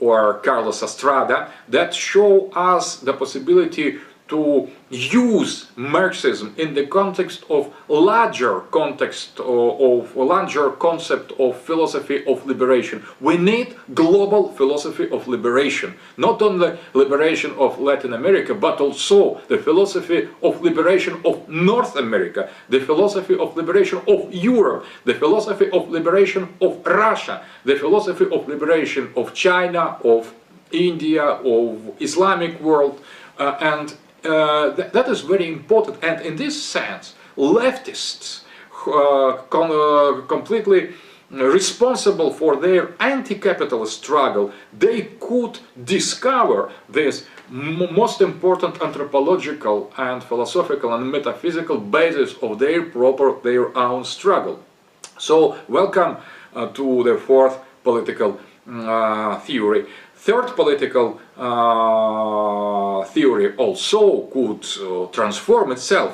or Carlos Estrada, that show us the possibility to use Marxism in the context of larger context of larger concept of philosophy of liberation. We need global philosophy of liberation, not only liberation of Latin America, but also the philosophy of liberation of North America, the philosophy of liberation of Europe, the philosophy of liberation of Russia, the philosophy of liberation of China, of India, of Islamic world, and that is very important. And in this sense, leftists completely responsible for their anti-capitalist struggle, they could discover this most important anthropological and philosophical and metaphysical basis of their own struggle. So welcome to the fourth political theory. Third political theory also could transform itself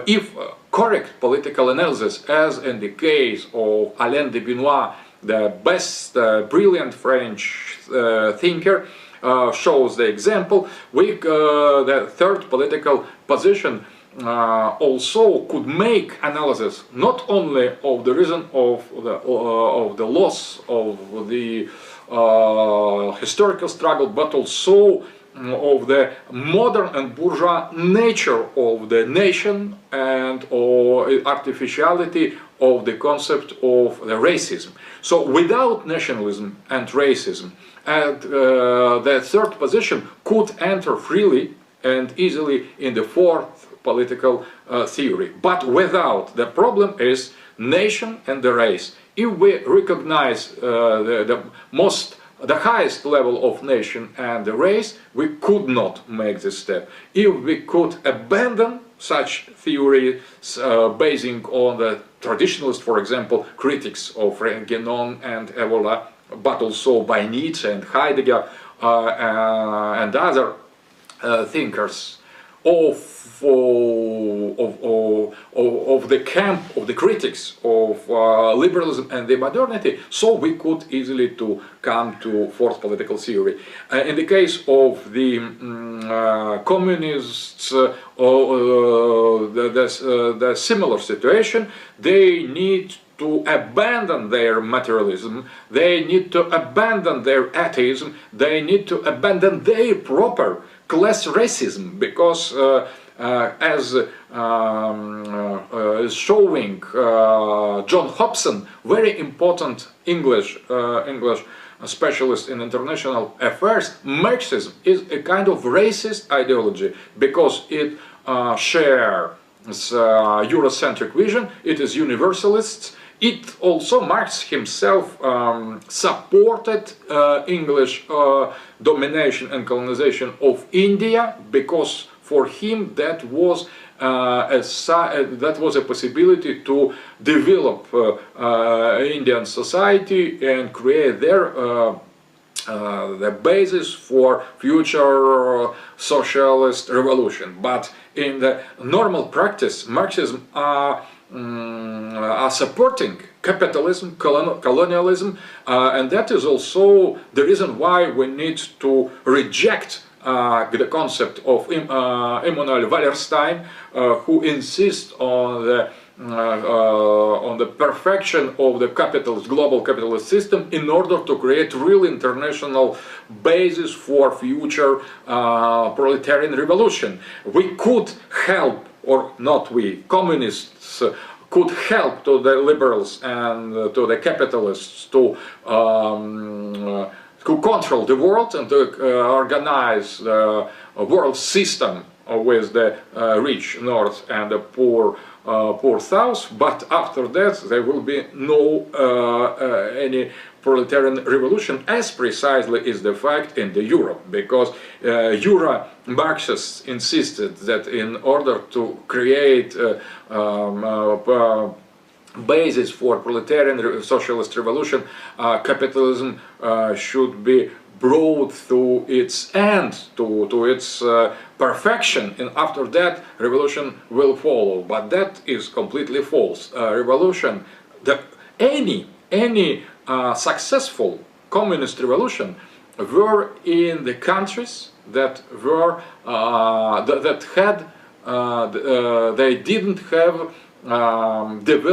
if correct political analysis, as in the case of Alain de Benoist, the best brilliant French thinker, shows the example. The third political position also could make analysis not only of the reason of the loss of the historical struggle, but also of the modern and bourgeois nature of the nation and artificiality of the concept of the racism. So without nationalism and racism, and the third position could enter freely and easily in the fourth political theory. But without, the problem is nation and the race. If we recognize the highest level of nation and the race, we could not make this step. If we could abandon such theories basing on the traditionalist, for example, critics of Guénon and Evola, but also by Nietzsche and Heidegger and other thinkers of the camp of the critics of liberalism and the modernity, so we could easily to come to fourth political theory. In the case of the communists, the similar situation, they need to abandon their materialism, they need to abandon their atheism, they need to abandon their proper class racism, because as is showing John Hobson, very important English specialist in international affairs, Marxism is a kind of racist ideology because it shares Eurocentric vision, it is universalist. It also, Marx himself supported English domination and colonization of India, because for him that was a possibility to develop Indian society and create there the basis for future socialist revolution. But in the normal practice, Marxism are supporting capitalism, colonialism, and that is also the reason why we need to reject the concept of Immanuel Wallerstein, who insists on the perfection of the global capitalist system in order to create real international basis for future proletarian revolution. We could help, or not we, communists could help to the liberals and to the capitalists to control the world and to organize the world system with the rich north and the poor south. But after that there will be no any proletarian revolution, as precisely is the fact in the Europe, because Marxists insisted that in order to create basis for proletarian socialist revolution, capitalism should be brought to its end, to its perfection, and after that revolution will follow. But that is completely false. Revolution, any successful communist revolution were in the countries that were that had they didn't have developed